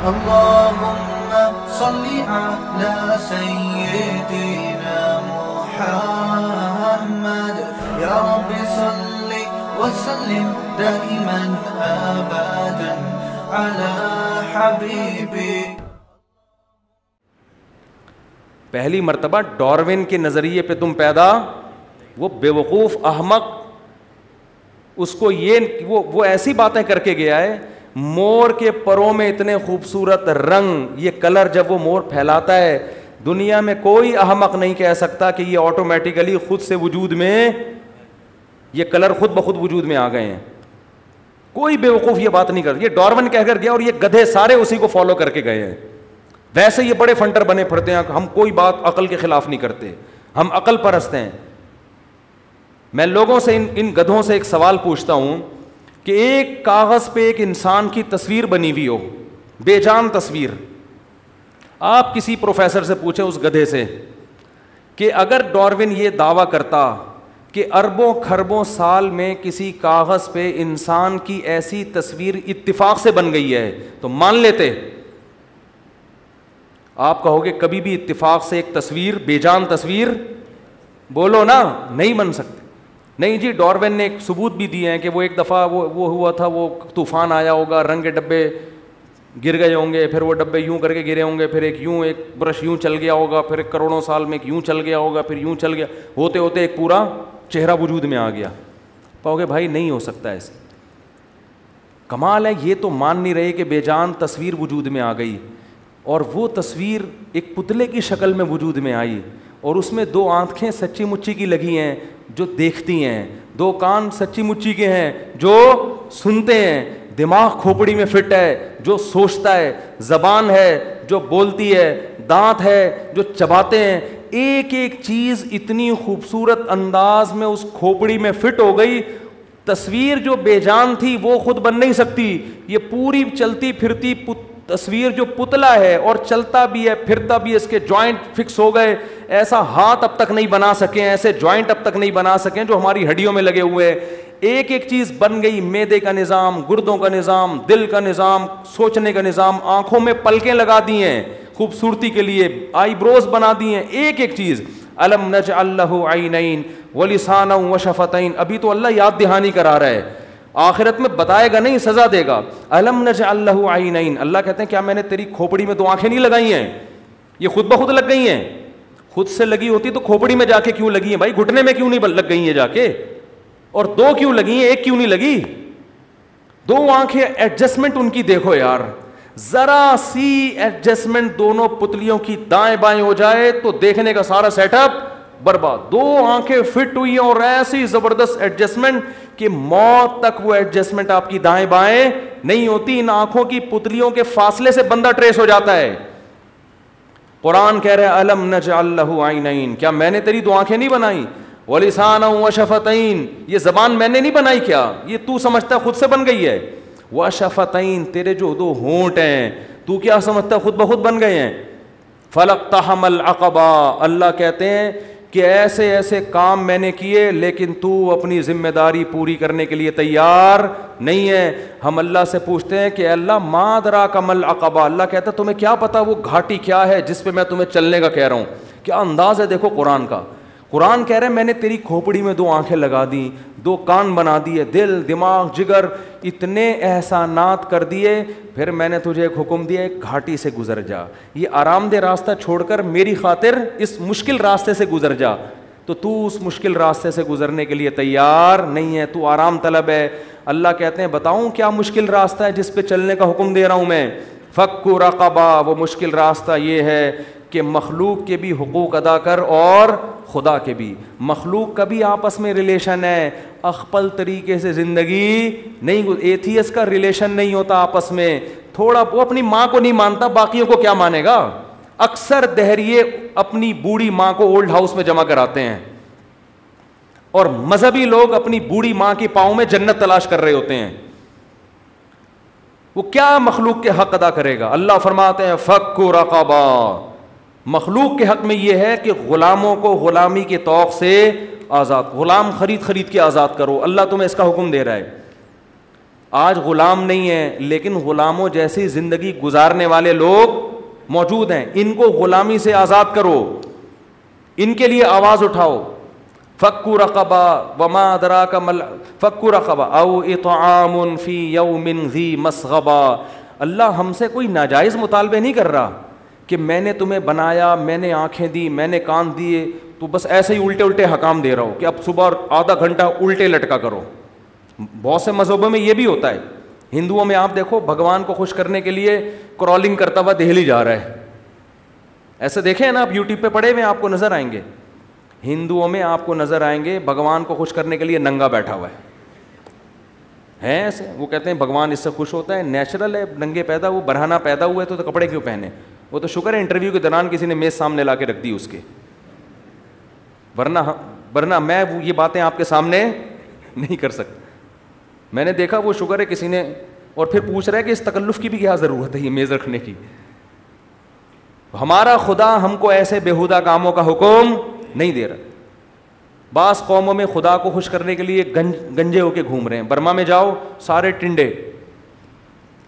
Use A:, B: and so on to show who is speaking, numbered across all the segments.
A: اللهم صل على سيدنا محمد يا رب صل وسلم دائما أبدا على حبيبك.
B: پہلی مرتبہ ڈاروین کے نظریے پہ تم پیدا, وہ بیوقوف احمق, اس کو یہ وہ ایسی باتیں کر کے گیا ہے, مور کے پروں میں اتنے خوبصورت رنگ, یہ کلر جب وہ مور پھیلاتا ہے, دنیا میں کوئی احمق نہیں کہہ سکتا کہ یہ آٹومیٹیکلی خود سے وجود میں, یہ کلر خود بخود وجود میں آ گئے ہیں. کوئی بیوقوف یہ بات نہیں کرتا. یہ ڈاروین کہہ کر گیا اور یہ گدھے سارے اسی کو فالو کر کے گئے ہیں. ویسے یہ بڑے فنٹر بنے پھرتے ہیں, ہم کوئی بات عقل کے خلاف نہیں کرتے, ہم عقل پرست ہیں. میں لوگوں سے ان گدھوں سے ایک سوال پوچھتا ہوں کہ ایک کاغذ پہ ایک انسان کی تصویر بنی ہوئی ہو, بے جان تصویر, آپ کسی پروفیسر سے پوچھیں اس گدھے سے کہ اگر ڈاروین یہ دعویٰ کرتا کہ اربوں کھربوں سال میں کسی کاغذ پہ انسان کی ایسی تصویر اتفاق سے بن گئی ہے تو مان لیتے؟ آپ کہو گے کبھی بھی اتفاق سے ایک تصویر, بے جان تصویر, بولو نا, نہیں بن سکتے. نہیں جی, ڈاروین نے ایک ثبوت بھی دیے ہیں کہ وہ ایک دفعہ وہ ہوا تھا, وہ طوفان آیا ہوگا, رنگ کے ڈبے گر گئے ہوں گے, پھر وہ ڈبے یوں کر کے گرے ہوں گے, پھر ایک برش یوں چل گیا ہوگا, پھر ایک کروڑوں سال میں ایک یوں چل گیا ہوگا, پھر یوں چل گیا, ہوتے ہوتے ایک پورا چہرہ وجود میں آ گیا. کہو گے بھائی نہیں ہو سکتا ایسے. کمال ہے, یہ تو مان نہیں رہے کہ بے جان تصویر وجود میں آ گئی, اور وہ تصویر ایک پتلے کی شکل میں وجود میں آئی, اور اس میں 2 آنکھیں سچی مچی کی لگی ہیں جو دیکھتی ہیں, 2 کان سچی مچی کے ہیں جو سنتے ہیں, دماغ کھوپڑی میں فٹ ہے جو سوچتا ہے, زبان ہے جو بولتی ہے, دانت ہے جو چباتے ہیں. ایک ایک چیز اتنی خوبصورت انداز میں اس کھوپڑی میں فٹ ہو گئی. تصویر جو بے جان تھی وہ خود بن نہیں سکتی, یہ پوری چلتی پھرتی تصویر جو پتلا ہے اور چلتا بھی ہے پھرتا بھی, اس کے جوائنٹ فکس ہو گئے. ایسا ہاتھ اب تک نہیں بنا سکے, ایسے جوائنٹ اب تک نہیں بنا سکے جو ہماری ہڈیوں میں لگے ہوئے. ایک ایک چیز بن گئی, معدے کا نظام, گردوں کا نظام, دل کا نظام, سوچنے کا نظام, آنکھوں میں پلکیں لگا دی ہیں خوبصورتی کے لیے, آئی بروز بنا دی ہیں, ایک ایک چیز. الم نجعل لہ عینین ولسانا وشفتین. ابھی تو اللہ یاد دہانی کرا رہا ہے, آخرت میں بتائے گا نہیں, سزا دے گا. الم نجعل لہ عینین, اللہ کہتے ہیں کیا میں نے تیری کھوپڑی میں 2 آنکھیں نہیں لگائی ہیں؟ یہ خود بخود لگ گئی ہیں. خود سے لگی ہوتی تو کھوپڑی میں جا کے کیوں لگی ہیں بھائی, گھٹنے میں کیوں نہیں لگ گئی ہیں جا کے, اور 2 کیوں لگی ہیں, 1 کیوں نہیں لگی؟ 2 آنکھیں ایڈجسٹمنٹ ان کی دیکھو یار, ذرا سی ایڈجسٹمنٹ دونوں پتلیوں کی دائیں بائیں ہو جائے تو دیکھنے کا سارا سیٹ اپ برباد. 2 آنکھیں فٹ ہوئی ہیں اور ایسی زبردست ایڈجسٹمنٹ کہ موت تک وہ ایڈجسٹمنٹ آپ کی دائیں بائیں نہیں ہوتی. ان آنکھوں کی پتلیوں کے فاصلے سے بندہ ٹریس ہو جاتا ہے. قرآن کہہ رہے الم نجعل لہ عینین, کیا میں نے تیری 2 آنکھیں نہیں بنائی؟ ولسانا وشفتین, یہ زبان میں نے نہیں بنائی کیا؟ یہ تو سمجھتا ہے خود سے بن گئی ہے. وشفتین, تیرے جو 2 ہونٹ ہیں تو کیا سمجھتا ہے خود بخود بن گئے ہیں؟ فلقتحم العقبہ, اللہ کہتے ہیں کہ ایسے ایسے کام میں نے کیے لیکن تو اپنی ذمہ داری پوری کرنے کے لیے تیار نہیں ہے. ہم اللہ سے پوچھتے ہیں کہ اللہ ما ادراک ما العقبہ, اللہ کہتا ہے تمہیں کیا پتا وہ گھاٹی کیا ہے جس پہ میں تمہیں چلنے کا کہہ رہا ہوں. کیا انداز ہے دیکھو قرآن کا. قرآن کہہ رہے ہیں میں نے تیری کھوپڑی میں 2 آنکھیں لگا دیں, 2 کان بنا دیے, دل دماغ جگر, اتنے احسانات کر دیے, پھر میں نے تجھے ایک حکم دیا, ایک گھاٹی سے گزر جا, یہ آرام دہ راستہ چھوڑ کر میری خاطر اس مشکل راستے سے گزر جا. تو اس مشکل راستے سے گزرنے کے لیے تیار نہیں ہے, تو آرام طلب ہے. اللہ کہتے ہیں بتاؤں کیا مشکل راستہ ہے جس پہ چلنے کا حکم دے رہا ہوں میں؟ فک رقبہ, وہ مشکل راستہ یہ ہے کہ مخلوق کے بھی حقوق ادا کر اور خدا کے بھی. مخلوق کا بھی آپس میں ریلیشن ہے, اخپل طریقے سے زندگی نہیں. ایتھیس کا ریلیشن نہیں ہوتا آپس میں. تھوڑا وہ اپنی ماں کو نہیں مانتا, باقیوں کو کیا مانے گا؟ اکثر دہریے اپنی بوڑھی ماں کو اولڈ ہاؤس میں جمع کراتے ہیں, اور مذہبی لوگ اپنی بوڑھی ماں کے پاؤں میں جنت تلاش کر رہے ہوتے ہیں. وہ کیا مخلوق کے حق ادا کرے گا؟ اللہ فرماتے ہیں فک رقبہ, مخلوق کے حق میں یہ ہے کہ غلاموں کو غلامی کے طوق سے آزاد, غلام خرید کے آزاد کرو. اللہ تمہیں اس کا حکم دے رہا ہے. آج غلام نہیں ہیں لیکن غلاموں جیسی زندگی گزارنے والے لوگ موجود ہیں. ان کو غلامی سے آزاد کرو, ان کے لیے آواز اٹھاؤ. فکو رقبہ وما ادراک مل فکو رقبہ او اطعام فی یوم ذی مسغبہ. اللہ ہم سے کوئی ناجائز مطالبے نہیں کر رہا کہ میں نے تمہیں بنایا, میں نے آنکھیں دی, میں نے کان دیے, تو بس ایسے ہی الٹے الٹے حکام دے رہا ہو کہ اب صبح آدھا گھنٹہ الٹے لٹکا کرو. بہت سے مذہبوں میں یہ بھی ہوتا ہے. ہندوؤں میں آپ دیکھو بھگوان کو خوش کرنے کے لیے کرالنگ کرتا ہوا دہلی جا رہا ہے, ایسے دیکھیں نا آپ یوٹیوب پہ پڑے ہوئے آپ کو نظر آئیں گے. ہندوؤں میں آپ کو نظر آئیں گے بھگوان کو خوش کرنے کے لیے ننگا بیٹھا ہوا ہے ایسے. وہ کہتے ہیں بھگوان اس سے خوش ہوتا ہے, نیچرل ہے, ننگے پیدا, وہ برہنہ پیدا ہوا ہے تو کپڑے کیوں پہنے. وہ تو شکر ہے انٹرویو کے دوران کسی نے میز سامنے لا کے رکھ دی اس کے, ورنہ میں یہ باتیں آپ کے سامنے نہیں کر سکتا. میں نے دیکھا وہ شکر ہے کسی نے, اور پھر پوچھ رہا ہے کہ اس تکلف کی بھی کیا ضرورت ہے یہ میز رکھنے کی. ہمارا خدا ہم کو ایسے بیہودہ کاموں کا حکم نہیں دے رہا. بعض قوموں میں خدا کو خوش کرنے کے لیے گنجے ہو کے گھوم رہے ہیں. برما میں جاؤ سارے ٹنڈے,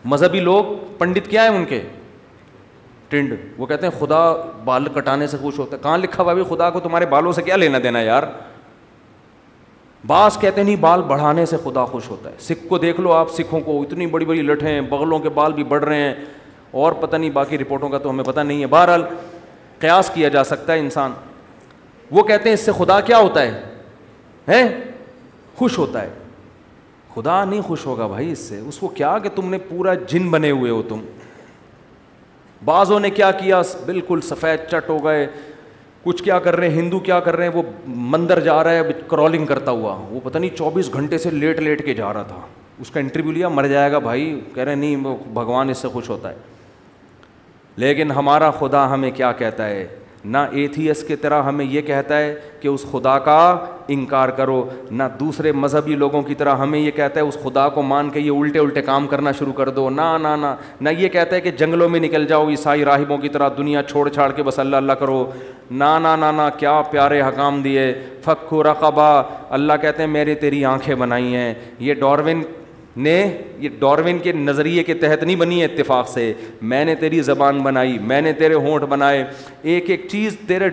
B: مذہبی لوگ, پنڈت کیا ہیں ان کے ٹنڈ. وہ کہتے ہیں خدا بال کٹانے سے خوش ہوتا ہے. کہاں لکھا ہوا بھی خدا کو تمہارے بالوں سے کیا لینا دینا یار. بعض کہتے ہیں نہیں بال بڑھانے سے خدا خوش ہوتا ہے. سکھ کو دیکھ لو آپ, سکھوں کو اتنی بڑی بڑی لٹھیں ہیں, بغلوں کے بال بھی بڑھ رہے ہیں, اور پتہ نہیں باقی رپورٹوں کا تو ہمیں پتہ نہیں ہے. بہرحال قیاس کیا جا سکتا ہے انسان. وہ کہتے ہیں اس سے خدا کیا ہوتا ہے خوش ہوتا ہے. خدا نہیں خوش ہوگا بھائی اس سے. اس کو کیا کہ تم نے پورا جن بنے ہوئے ہو تم. بعضوں نے کیا کیا, بالکل سفید چٹ ہو گئے, کچھ کیا کر رہے ہیں, ہندو کیا کر رہے ہیں, وہ مندر جا رہا ہے کرالنگ کرتا ہوا, وہ پتہ نہیں 24 گھنٹے سے لیٹ کے جا رہا تھا. اس کا انٹرویو لیا, مر جائے گا بھائی. کہہ رہے نہیں وہ بھگوان اس سے خوش ہوتا ہے. لیکن ہمارا خدا ہمیں کیا کہتا ہے, نہ ایتھیس کی طرح ہمیں یہ کہتا ہے کہ اس خدا کا انکار کرو, نہ دوسرے مذہبی لوگوں کی طرح ہمیں یہ کہتا ہے اس خدا کو مان کے یہ الٹے الٹے کام کرنا شروع کر دو. نہ یہ کہتا ہے کہ جنگلوں میں نکل جاؤ عیسائی راہبوں کی طرح دنیا چھوڑ چھاڑ کے بس اللہ اللہ کرو. نہ کیا پیارے حکام دیے. فکو رقبہ, اللہ کہتے ہیں میرے تیری آنکھیں بنائی ہیں. یہ ڈاروین کے نظریے کے تحت نہیں بنی ہے اتفاق سے. میں نے تیری زبان بنائی, میں نے تیرے ہونٹ بنائے, ایک ایک چیز تیرے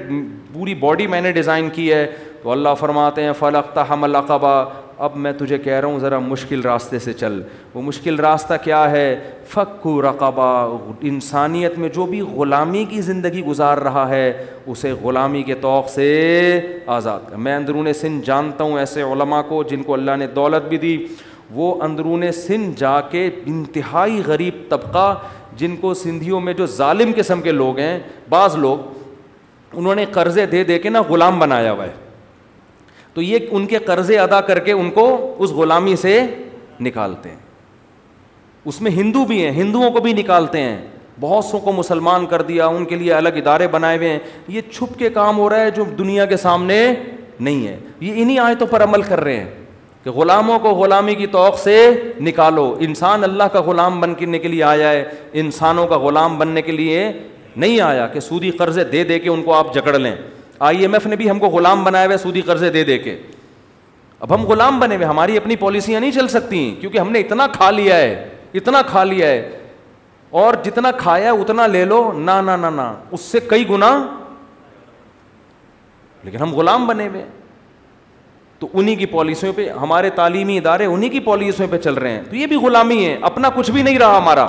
B: پوری باڈی میں نے ڈیزائن کی ہے. تو اللہ فرماتے ہیں فلقتحم العقبہ, اب میں تجھے کہہ رہا ہوں ذرا مشکل راستے سے چل. وہ مشکل راستہ کیا ہے؟ فکو رقبہ, انسانیت میں جو بھی غلامی کی زندگی گزار رہا ہے اسے غلامی کے طوق سے آزاد کر. میں اندرون سندھ جانتا ہوں ایسے علماء کو جن کو اللہ نے دولت بھی دی, وہ اندرون سندھ جا کے انتہائی غریب طبقہ جن کو سندھیوں میں جو ظالم قسم کے لوگ ہیں, بعض لوگ انہوں نے قرضے دے دے کے نا غلام بنایا ہوا ہے. تو یہ ان کے قرضے ادا کر کے ان کو اس غلامی سے نکالتے ہیں. اس میں ہندو بھی ہیں, ہندوؤں کو بھی نکالتے ہیں. بہت سو کو مسلمان کر دیا, ان کے لیے الگ ادارے بنائے ہوئے ہیں. یہ چھپ کے کام ہو رہا ہے جو دنیا کے سامنے نہیں ہے. یہ انہی آیتوں پر عمل کر رہے ہیں کہ غلاموں کو غلامی کی طوق سے نکالو. انسان اللہ کا غلام بننے کے لیے آیا ہے, انسانوں کا غلام بننے کے لیے نہیں آیا کہ سودی قرضے دے دے کے ان کو آپ جکڑ لیں. IMF نے بھی ہم کو غلام بنایا ہوئے سودی قرضے دے دے کے. اب ہم غلام بنے ہوئے, ہماری اپنی پالیسیاں نہیں چل سکتی کیونکہ ہم نے اتنا کھا لیا ہے, اور جتنا کھایا اتنا لے لو. نہ اس سے کئی گنا, لیکن ہم غلام بنے ہوئے. تو انہی کی پالیسیوں پہ ہمارے تعلیمی ادارے انہی کی پالیسیوں پہ چل رہے ہیں. تو یہ بھی غلامی ہے, اپنا کچھ بھی نہیں رہا ہمارا.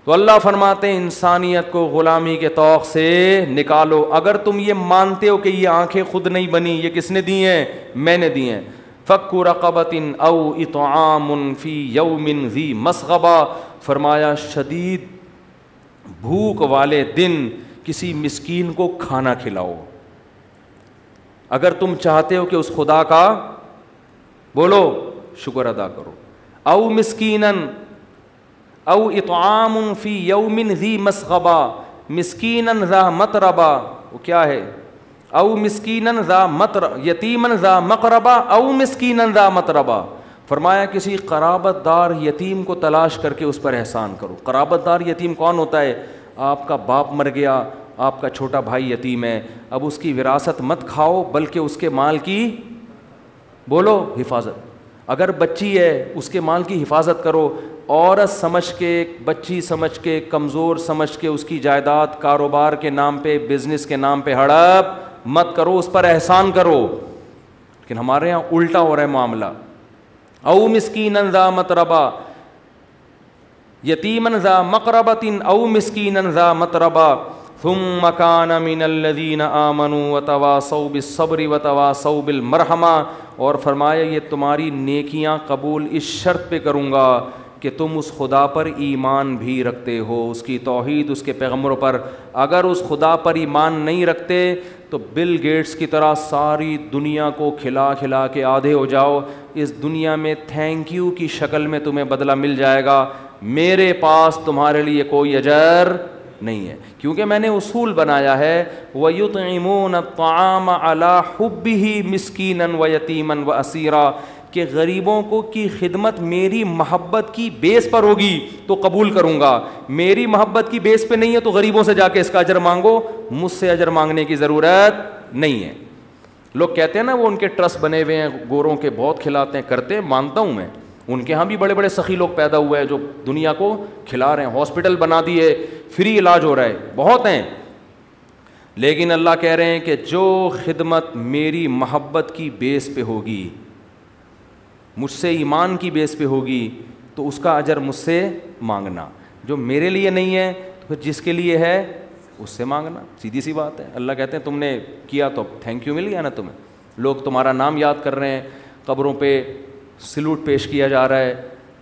B: تو اللہ فرماتے ہیں انسانیت کو غلامی کے طوق سے نکالو. اگر تم یہ مانتے ہو کہ یہ آنکھیں خود نہیں بنی, یہ کس نے دی ہیں؟ میں نے دی ہیں. فکو رقبۃ او اطعام فی یوم ذی مسغبہ, فرمایا شدید بھوک والے دن کسی مسکین کو کھانا کھلاؤ. اگر تم چاہتے ہو کہ اس خدا کا بولو شکر ادا کرو. او مسکینن او اطعام فی یوم ذی مسغبہ, مسکینن ذا متربہ, وہ کیا ہے؟ او مسکینن ذا یتیمن ذا مقربہ او مسکینن ذا متربہ. فرمایا کسی قرابت دار یتیم کو تلاش کر کے اس پر احسان کرو. قرابت دار یتیم کون ہوتا ہے؟ آپ کا باپ مر گیا, آپ کا چھوٹا بھائی یتیم ہے, اب اس کی وراثت مت کھاؤ بلکہ اس کے مال کی بولو حفاظت. اگر بچی ہے اس کے مال کی حفاظت کرو، عورت سمجھ کے، بچی سمجھ کے، کمزور سمجھ کے اس کی جائیداد کاروبار کے نام پہ، بزنس کے نام پہ ہڑپ مت کرو، اس پر احسان کرو. لیکن ہمارے یہاں الٹا ہو رہا ہے معاملہ. او مسکینا ذا متربہ، یتیما ذا مقربۃ او مسکینا ذا متربہ ثم کان من الذین آمنوا وتواصوا بالصبر وتواصوا بالمرحمہ. اور فرمایا یہ تمہاری نیکیاں قبول اس شرط پہ کروں گا کہ تم اس خدا پر ایمان بھی رکھتے ہو، اس کی توحید، اس کے پیغمبروں پر. اگر اس خدا پر ایمان نہیں رکھتے تو بل گیٹس کی طرح ساری دنیا کو کھلا کھلا کے آدھے ہو جاؤ، اس دنیا میں تھینک یو کی شکل میں تمہیں بدلہ مل جائے گا، میرے پاس تمہارے لیے کوئی اجر نہیں ہے. کیونکہ میں نے اصول بنایا ہے وَيُطْعِمُونَ الطَّعَامَ عَلَى حُبِّهِ مِسْكِينًا وَيَتِيمًا وَأَسِيرًا، کہ غریبوں کو کی خدمت میری محبت کی بیس پر ہوگی تو قبول کروں گا، میری محبت کی بیس پہ نہیں ہے تو غریبوں سے جا کے اس کا اجر مانگو، مجھ سے اجر مانگنے کی ضرورت نہیں ہے. لوگ کہتے ہیں نا وہ ان کے ٹرسٹ بنے ہوئے ہیں گوروں کے، بہت کھلاتے ہیں، کرتے ہیں، مانتا ہوں میں، ان کے ہاں بھی بڑے بڑے سخی لوگ پیدا ہوئے ہیں جو دنیا کو کھلا رہے ہیں، ہاسپٹل بنا دیے، فری علاج ہو رہا ہے، بہت ہیں. لیکن اللہ کہہ رہے ہیں کہ جو خدمت میری محبت کی بیس پہ ہوگی، مجھ سے ایمان کی بیس پہ ہوگی، تو اس کا اجر مجھ سے مانگنا. جو میرے لیے نہیں ہے تو پھر جس کے لیے ہے اس سے مانگنا. سیدھی سی بات ہے. اللہ کہتے ہیں تم نے کیا تو تھینک یو مل گیا نا تمہیں. لوگ تمہارا نام یاد کر رہے ہیں، قبروں پہ سلوٹ پیش کیا جا رہا ہے،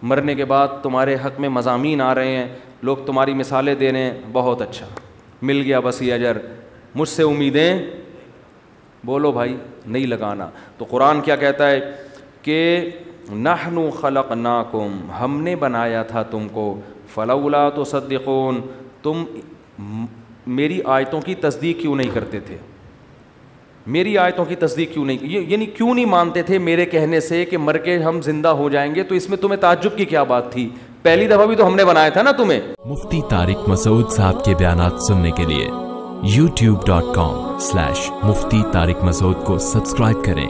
B: مرنے کے بعد تمہارے حق میں مضامین آ رہے ہیں، لوگ تمہاری مثالیں دے رہے ہیں، بہت اچھا، مل گیا بس یہ اجر. مجھ سے امیدیں بولو بھائی نہیں لگانا. تو قرآن کیا کہتا ہے کہ نحن خلقناکم، ہم نے بنایا تھا تم کو، فلولا تصدقون، تم میری آیتوں کی تصدیق کیوں نہیں کرتے تھے، میری آیتوں کی تصدیق کیوں نہیں، یعنی کیوں نہیں مانتے تھے میرے کہنے سے کہ مر کے ہم زندہ ہو جائیں گے. تو اس میں تمہیں تعجب کی کیا بات تھی؟ پہلی دفعہ بھی تو ہم نے بنایا تھا نا تمہیں.
C: مفتی طارق مسعود صاحب کے بیانات سننے کے لیے youtube.com/مفتی طارق مسعود کو سبسکرائب کریں،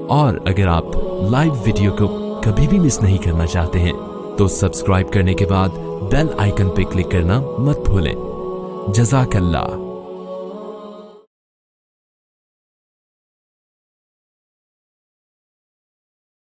C: اور اگر آپ لائیو ویڈیو کو کبھی بھی مس نہیں کرنا چاہتے ہیں تو سبسکرائب کرنے کے بعد بیل آئیکن پہ کلک کرنا مت بھولیں. جزاک اللہ.